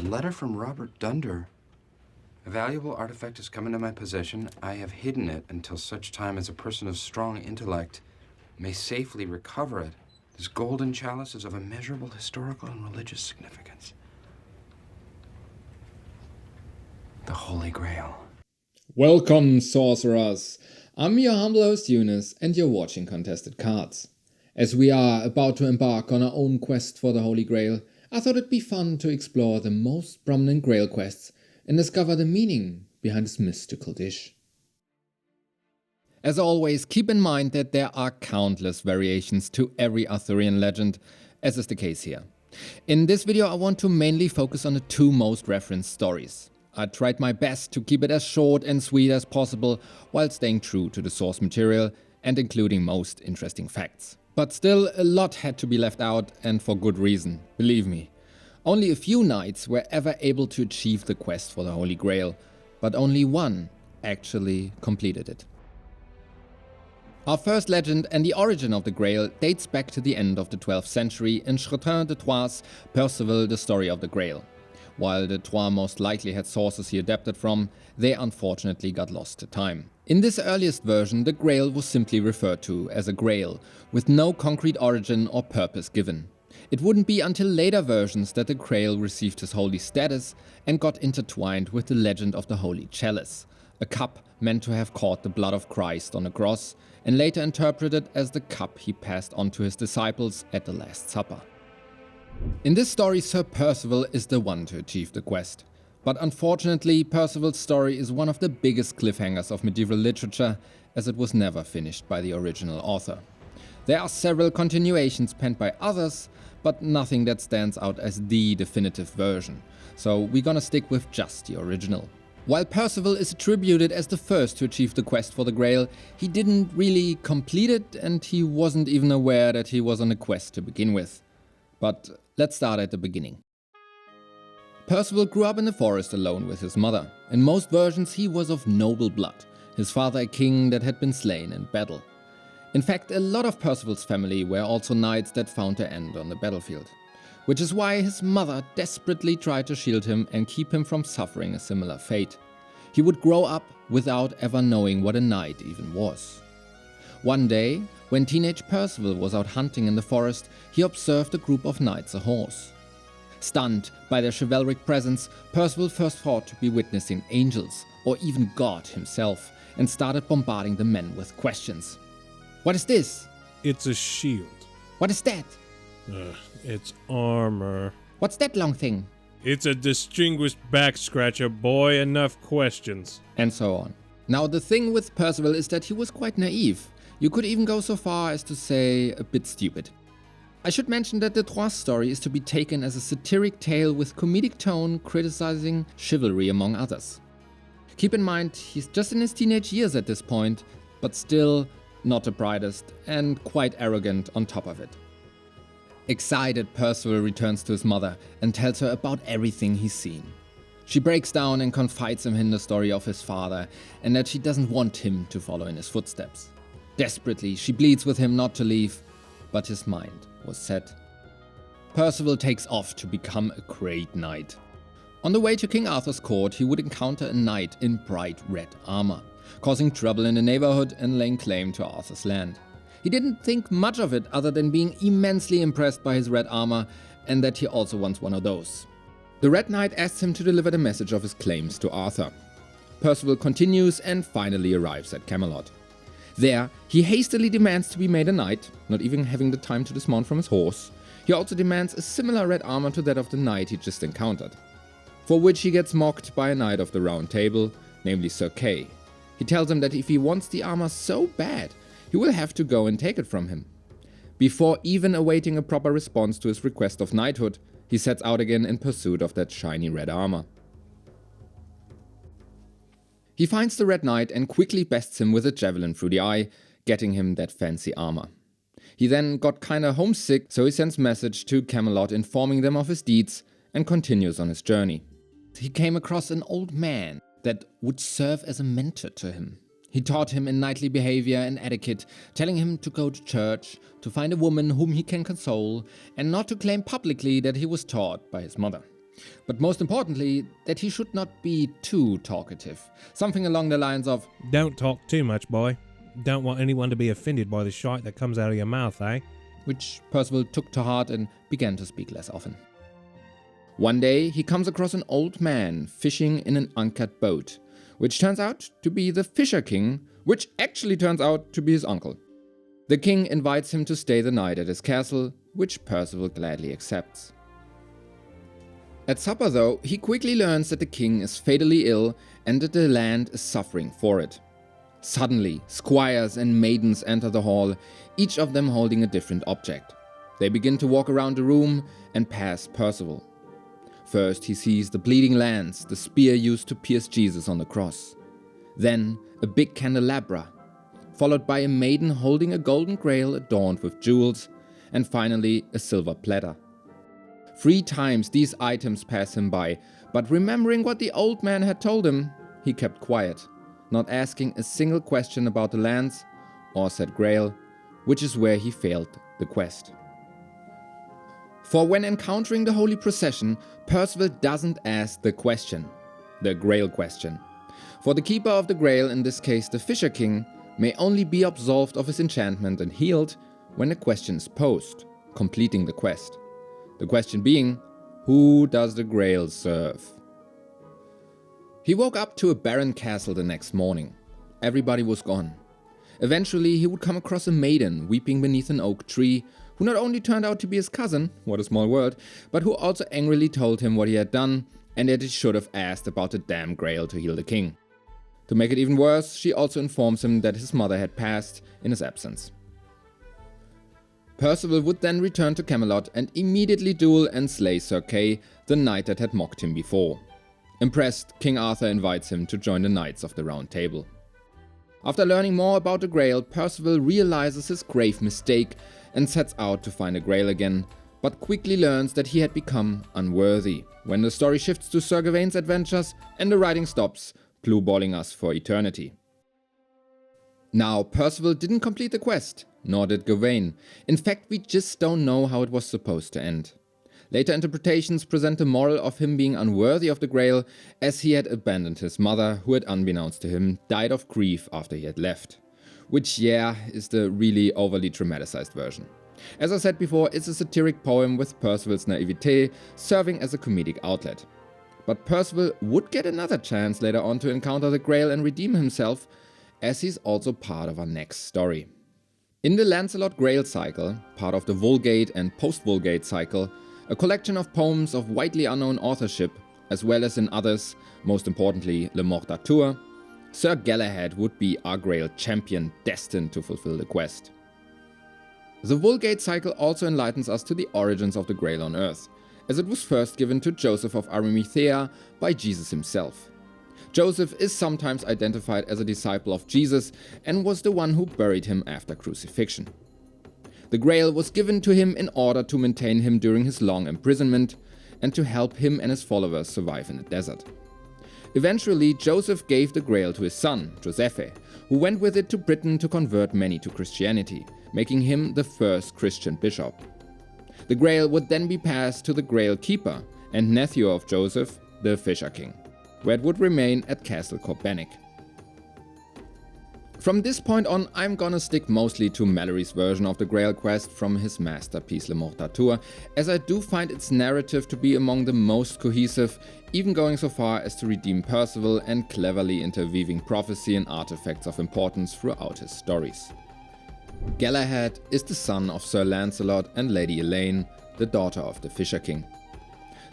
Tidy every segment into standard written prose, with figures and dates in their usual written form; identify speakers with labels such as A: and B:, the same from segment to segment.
A: letter from Robert Dunder. A valuable artifact has come into my possession. I have hidden it until such time as a person of strong intellect may safely recover it. This golden chalice is of immeasurable historical and religious significance. The Holy Grail.
B: Welcome, sorcerers! I'm your humble host Eunice, and you're watching Contested Cards. As we are about to embark on our own quest for the Holy Grail, I thought it'd be fun to explore the most prominent Grail quests and discover the meaning behind this mystical dish. As always, keep in mind that there are countless variations to every Arthurian legend, as is the case here. In this video I want to mainly focus on the two most referenced stories. I tried my best to keep it as short and sweet as possible while staying true to the source material and including most interesting facts. But still, a lot had to be left out, and for good reason, believe me. Only a few knights were ever able to achieve the quest for the Holy Grail, but only one actually completed it. Our first legend and the origin of the Grail dates back to the end of the 12th century in Chrétien de Troyes' PERCIVAL, The Story of the Grail. While the Troyes most likely had sources he adapted from, they unfortunately got lost to time. In this earliest version, the Grail was simply referred to as a Grail, with no concrete origin or purpose given. It wouldn't be until later versions that the Grail received his holy status and got intertwined with the legend of the Holy Chalice, a cup meant to have caught the blood of Christ on a cross, and later interpreted as the cup he passed on to his disciples at the Last Supper. In this story, Sir Percival is the one to achieve the quest. But unfortunately, Percival's story is one of the biggest cliffhangers of medieval literature, as it was never finished by the original author. There are several continuations penned by others, but nothing that stands out as the definitive version, so we're gonna stick with just the original. While Percival is attributed as the first to achieve the quest for the Grail, he didn't really complete it, and he wasn't even aware that he was on a quest to begin with. But let's start at the beginning. Percival grew up in the forest alone with his mother. In most versions he was of noble blood, his father a king that had been slain in battle. In fact, a lot of Percival's family were also knights that found their end on the battlefield. Which is why his mother desperately tried to shield him and keep him from suffering a similar fate. He would grow up without ever knowing what a knight even was. One day, when teenage Percival was out hunting in the forest, he observed a group of knights ahorse. Stunned by their chivalric presence, Percival first thought to be witnessing angels, or even God himself, and started bombarding the men with questions. What is this?
C: It's a shield.
B: What is that?
C: It's armor.
B: What's that long thing?
C: It's a distinguished back scratcher, boy. Enough questions.
B: And so on. Now the thing with Percival is that he was quite naive. You could even go so far as to say a bit stupid. I should mention that the Troyes story is to be taken as a satiric tale with comedic tone criticizing chivalry among others. Keep in mind, he's just in his teenage years at this point, but still not the brightest and quite arrogant on top of it. Excited, Percival returns to his mother and tells her about everything he's seen. She breaks down and confides him in the story of his father and that she doesn't want him to follow in his footsteps. Desperately, she pleads with him not to leave, but his mind was set. Percival takes off to become a great knight. On the way to King Arthur's court, he would encounter a knight in bright red armor, causing trouble in the neighborhood and laying claim to Arthur's land. He didn't think much of it other than being immensely impressed by his red armor and that he also wants one of those. The Red Knight asks him to deliver the message of his claims to Arthur. Percival continues and finally arrives at Camelot. There, he hastily demands to be made a knight, not even having the time to dismount from his horse. He also demands a similar red armor to that of the knight he just encountered, for which he gets mocked by a knight of the Round Table, namely Sir Kay. He tells him that if he wants the armor so bad, he will have to go and take it from him. Before even awaiting a proper response to his request of knighthood, he sets out again in pursuit of that shiny red armor. He finds the Red Knight and quickly bests him with a javelin through the eye, getting him that fancy armor. He then got kinda homesick, so he sends message to Camelot informing them of his deeds and continues on his journey. He came across an old man that would serve as a mentor to him. He taught him in knightly behavior and etiquette, telling him to go to church, to find a woman whom he can console, and not to claim publicly that he was taught by his mother. But most importantly, that he should not be too talkative. Something along the lines of,
C: Don't talk too much, boy. Don't want anyone to be offended by the shite that comes out of your mouth, eh?
B: which Percival took to heart and began to speak less often. One day, he comes across an old man fishing in an anchored boat, which turns out to be the Fisher King, which actually turns out to be his uncle. The king invites him to stay the night at his castle, which Percival gladly accepts. At supper, though, he quickly learns that the king is fatally ill and that the land is suffering for it. Suddenly, squires and maidens enter the hall, each of them holding a different object. They begin to walk around the room and pass Percival. First, he sees the bleeding lance, the spear used to pierce Jesus on the cross. Then, a big candelabra, followed by a maiden holding a golden grail adorned with jewels, and finally, a silver platter. 3 times these items pass him by, but remembering what the old man had told him, he kept quiet, not asking a single question about the lance or said Grail, which is where he failed the quest. For when encountering the holy procession, Percival doesn't ask the question, the Grail question. For the keeper of the Grail, in this case the Fisher King, may only be absolved of his enchantment and healed when the question is posed, completing the quest. The question being, who does the Grail serve? He woke up to a barren castle the next morning. Everybody was gone. Eventually, he would come across a maiden weeping beneath an oak tree, who not only turned out to be his cousin, what a small world, but who also angrily told him what he had done and that he should have asked about the damn Grail to heal the king. To make it even worse, she also informs him that his mother had passed in his absence. Percival would then return to Camelot and immediately duel and slay Sir Kay, the knight that had mocked him before. Impressed, King Arthur invites him to join the Knights of the Round Table. After learning more about the Grail, Percival realizes his grave mistake and sets out to find the Grail again, but quickly learns that he had become unworthy when the story shifts to Sir Gawain's adventures and the writing stops, blue-balling us for eternity. Now, Percival didn't complete the quest, nor did Gawain. In fact, we just don't know how it was supposed to end. Later interpretations present the moral of him being unworthy of the Grail, as he had abandoned his mother, who had, unbeknownst to him, died of grief after he had left. Which, yeah, is the really overly dramatized version. As I said before, it's a satiric poem with Percival's naivete serving as a comedic outlet. But Percival would get another chance later on to encounter the Grail and redeem himself, as he's also part of our next story. In the Lancelot Grail cycle, part of the Vulgate and post-Vulgate cycle, a collection of poems of widely unknown authorship, as well as in others, most importantly Le Morte d'Arthur, Sir Galahad would be our Grail champion destined to fulfill the quest. The Vulgate cycle also enlightens us to the origins of the Grail on Earth, as it was first given to Joseph of Arimathea by Jesus himself. Joseph is sometimes identified as a disciple of Jesus and was the one who buried him after crucifixion. The Grail was given to him in order to maintain him during his long imprisonment and to help him and his followers survive in the desert. Eventually, Joseph gave the Grail to his son, Giuseppe, who went with it to Britain to convert many to Christianity, making him the first Christian bishop. The Grail would then be passed to the Grail Keeper and nephew of Joseph, the Fisher King, where it would remain at Castle Corbenic. From this point on, I'm gonna stick mostly to Mallory's version of the Grail quest from his masterpiece Le Morte d'Arthur, as I do find its narrative to be among the most cohesive, even going so far as to redeem Percival and cleverly interweaving prophecy and artifacts of importance throughout his stories. Galahad is the son of Sir Lancelot and Lady Elaine, the daughter of the Fisher King.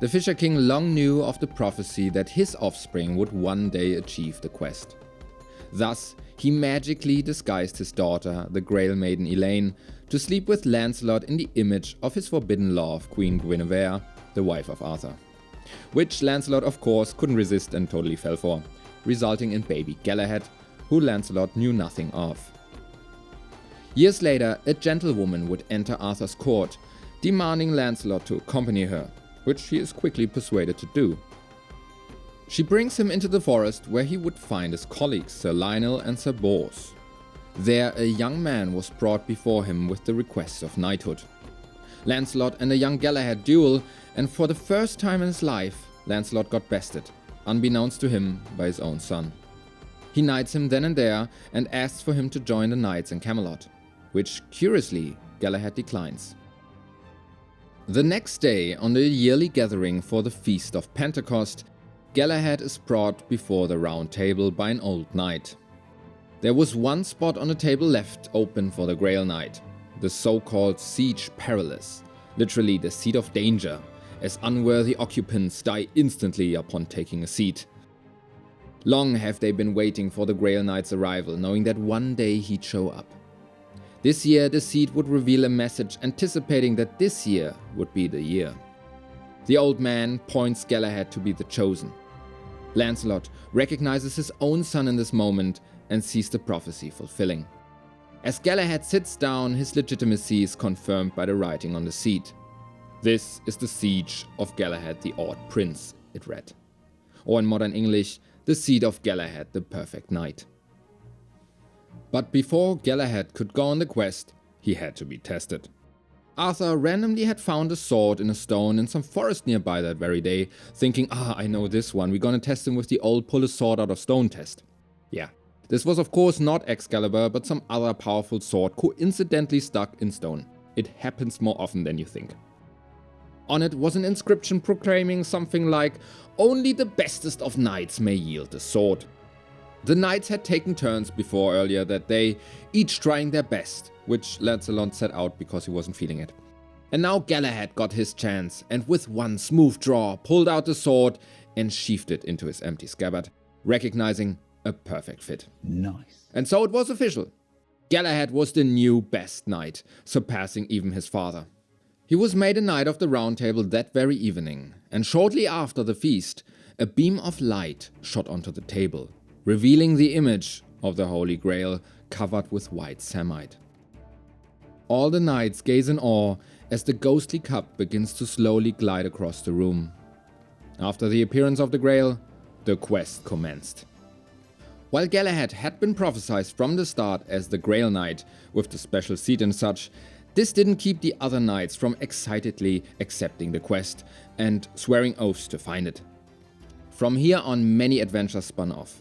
B: The Fisher King long knew of the prophecy that his offspring would one day achieve the quest. Thus, he magically disguised his daughter, the Grail maiden Elaine, to sleep with Lancelot in the image of his forbidden love, Queen Guinevere, the wife of Arthur. Which Lancelot of course couldn't resist and totally fell for, resulting in baby Galahad, who Lancelot knew nothing of. Years later, a gentlewoman would enter Arthur's court, demanding Lancelot to accompany her, which he is quickly persuaded to do. She brings him into the forest where he would find his colleagues Sir Lionel and Sir Bors. There a young man was brought before him with the request of knighthood. Lancelot and a young Galahad duel, and for the first time in his life, Lancelot got bested, unbeknownst to him by his own son. He knights him then and there and asks for him to join the knights in Camelot, which, curiously, Galahad declines. The next day, on the yearly gathering for the Feast of Pentecost, Galahad is brought before the Round Table by an old knight. There was one spot on the table left open for the Grail Knight, the so-called Siege Perilous, literally the seat of danger, as unworthy occupants die instantly upon taking a seat. Long have they been waiting for the Grail Knight's arrival, knowing that one day he'd show up. This year the seat would reveal a message anticipating that this year would be the year. The old man points Galahad to be the chosen. Lancelot recognizes his own son in this moment and sees the prophecy fulfilling. As Galahad sits down, his legitimacy is confirmed by the writing on the seat. This is the siege of Galahad the Odd Prince, it read. Or in modern English, the seed of Galahad the Perfect Knight. But before Galahad could go on the quest, he had to be tested. Arthur randomly had found a sword in a stone in some forest nearby that very day, thinking, I know this one, we're gonna test him with the old pull a sword out of stone test. Yeah, this was of course not Excalibur, but some other powerful sword coincidentally stuck in stone. It happens more often than you think. On it was an inscription proclaiming something like, "Only the bestest of knights may yield the sword." The knights had taken turns before earlier that day, each trying their best, which Lancelot set out because he wasn't feeling it. And now Galahad got his chance, and with one smooth draw pulled out the sword and sheathed it into his empty scabbard, recognizing a perfect fit.
D: Nice.
B: And so it was official. Galahad was the new best knight, surpassing even his father. He was made a knight of the Round Table that very evening, and shortly after the feast, a beam of light shot onto the table, revealing the image of the Holy Grail covered with white samite. All the knights gaze in awe as the ghostly cup begins to slowly glide across the room. After the appearance of the Grail, the quest commenced. While Galahad had been prophesied from the start as the Grail Knight, with the special seat and such, this didn't keep the other knights from excitedly accepting the quest and swearing oaths to find it. From here on, many adventures spun off,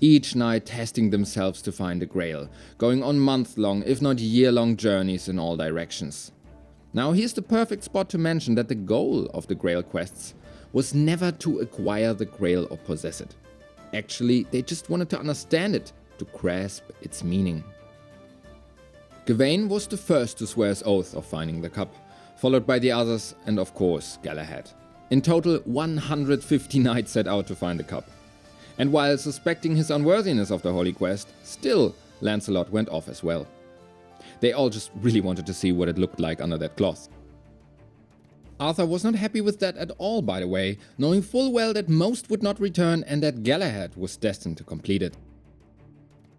B: each knight testing themselves to find the Grail, going on month-long if not year-long journeys in all directions. Now here's the perfect spot to mention that the goal of the Grail Quests was never to acquire the Grail or possess it. Actually, they just wanted to understand it, to grasp its meaning. Gawain was the first to swear his oath of finding the cup, followed by the others and of course Galahad. In total, 150 knights set out to find the cup. And while suspecting his unworthiness of the Holy Quest, still Lancelot went off as well. They all just really wanted to see what it looked like under that cloth. Arthur was not happy with that at all, by the way, knowing full well that most would not return and that Galahad was destined to complete it.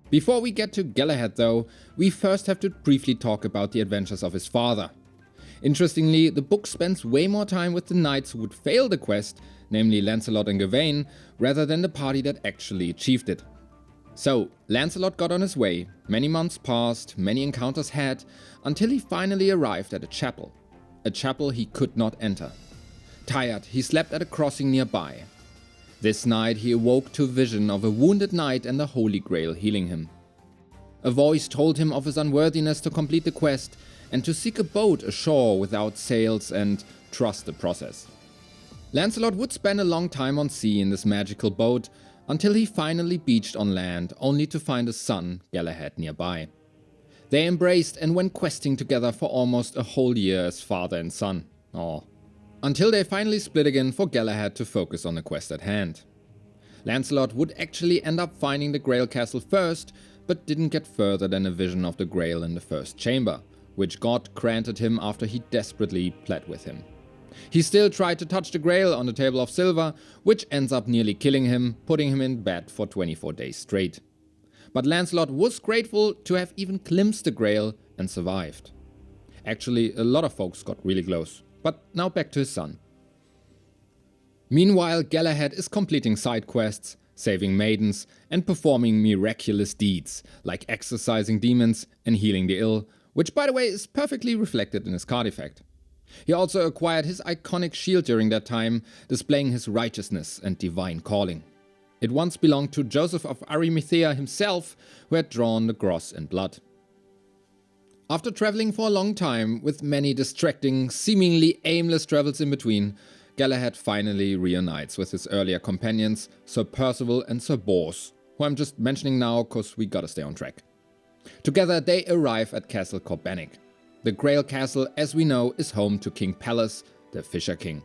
B: Before we get to Galahad though, we first have to briefly talk about the adventures of his father. Interestingly, the book spends way more time with the knights who would fail the quest, namely Lancelot and Gawain, rather than the party that actually achieved it. So, Lancelot got on his way, many months passed, many encounters had, until he finally arrived at a chapel he could not enter. Tired, he slept at a crossing nearby. This night he awoke to a vision of a wounded knight and the Holy Grail healing him. A voice told him of his unworthiness to complete the quest and to seek a boat ashore without sails and trust the process. Lancelot would spend a long time on sea in this magical boat until he finally beached on land, only to find his son, Galahad, nearby. They embraced and went questing together for almost a whole year as father and son. Until they finally split again for Galahad to focus on the quest at hand. Lancelot would actually end up finding the Grail Castle first, but didn't get further than a vision of the Grail in the first chamber, which God granted him after he desperately pled with him. He still tried to touch the Grail on the Table of Silver, which ends up nearly killing him, putting him in bed for 24 days straight. But Lancelot was grateful to have even glimpsed the Grail and survived. Actually, a lot of folks got really close. But now back to his son. Meanwhile, Galahad is completing side quests, saving maidens, and performing miraculous deeds, like exorcising demons and healing the ill, which by the way is perfectly reflected in his card effect. He also acquired his iconic shield during that time, displaying his righteousness and divine calling. It once belonged to Joseph of Arimathea himself, who had drawn the cross in blood. After traveling for a long time, with many distracting, seemingly aimless travels in between, Galahad finally reunites with his earlier companions, Sir Percival and Sir Bors, who I'm just mentioning now cause we gotta stay on track. Together they arrive at Castle Corbanic. The Grail Castle, as we know, is home to King Pelles, the Fisher King.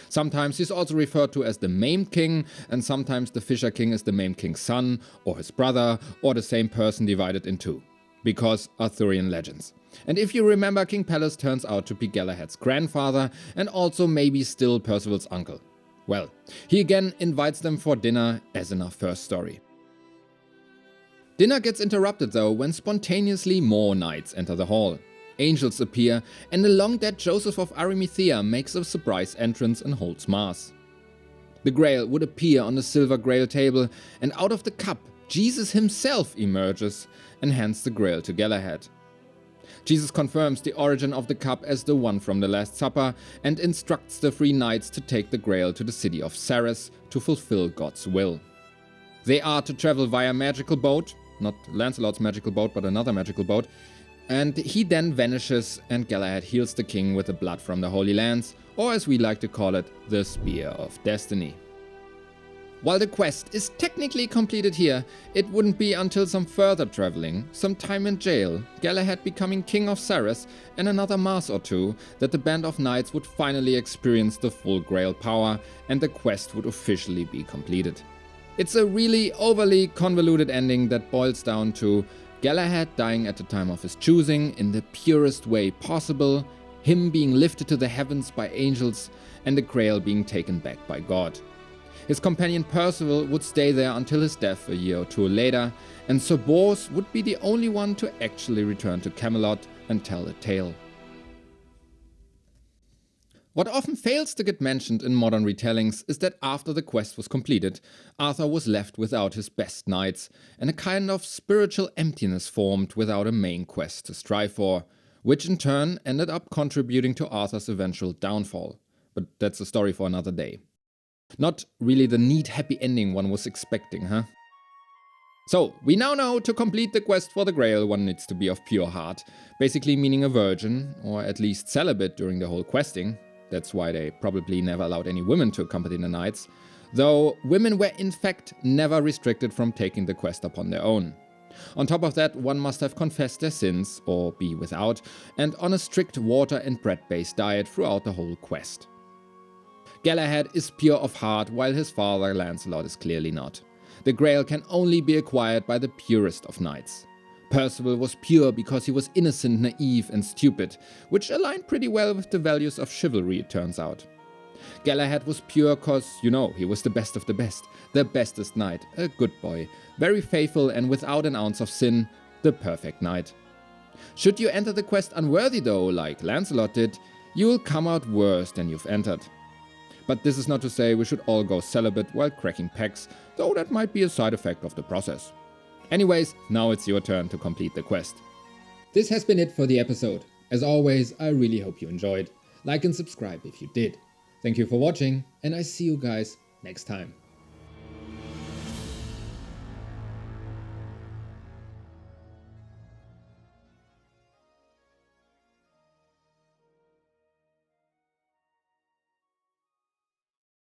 B: Sometimes he's also referred to as the Maimed King, and sometimes the Fisher King is the Maimed King's son, or his brother, or the same person divided in two. Because Arthurian Legends. And if you remember, King Pelles turns out to be Galahad's grandfather, and also maybe still Percival's uncle. Well, he again invites them for dinner, as in our first story. Dinner gets interrupted though when spontaneously more knights enter the hall. Angels appear, and along that Joseph of Arimathea makes a surprise entrance and holds mass. The Grail would appear on the silver Grail table, and out of the cup, Jesus himself emerges and hands the Grail to Galahad. Jesus confirms the origin of the cup as the one from the Last Supper and instructs the three knights to take the Grail to the city of Sarras to fulfill God's will. They are to travel via magical boat, not Lancelot's magical boat but another magical boat, and he then vanishes and Galahad heals the king with the blood from the Holy Lance, or as we like to call it, the Spear of Destiny. While the quest is technically completed here, it wouldn't be until some further traveling, some time in jail, Galahad becoming king of Sarras, and another mass or two, that the band of knights would finally experience the full Grail power and the quest would officially be completed. It's a really overly convoluted ending that boils down to Galahad dying at the time of his choosing in the purest way possible, him being lifted to the heavens by angels, and the Grail being taken back by God. His companion Percival would stay there until his death a year or two later, and Sir Bors would be the only one to actually return to Camelot and tell the tale. What often fails to get mentioned in modern retellings is that after the quest was completed, Arthur was left without his best knights, and a kind of spiritual emptiness formed without a main quest to strive for, which in turn ended up contributing to Arthur's eventual downfall. But that's a story for another day. Not really the neat happy ending one was expecting, huh? So, we now know to complete the quest for the Grail one needs to be of pure heart, basically meaning a virgin, or at least celibate during the whole questing. That's why they probably never allowed any women to accompany the knights, though women were in fact never restricted from taking the quest upon their own. On top of that, one must have confessed their sins, or be without, and on a strict water and bread-based diet throughout the whole quest. Galahad is pure of heart, while his father Lancelot is clearly not. The Grail can only be acquired by the purest of knights. Percival was pure because he was innocent, naive and stupid, which aligned pretty well with the values of chivalry, it turns out. Galahad was pure cause, you know, he was the best of the best, the bestest knight, a good boy, very faithful and without an ounce of sin, the perfect knight. Should you enter the quest unworthy though, like Lancelot did, you will come out worse than you've entered. But this is not to say we should all go celibate while cracking packs, though that might be a side effect of the process. Anyways, now it's your turn to complete the quest. This has been it for the episode. As always, I really hope you enjoyed. Like and subscribe if you did. Thank you for watching, and I see you guys next time.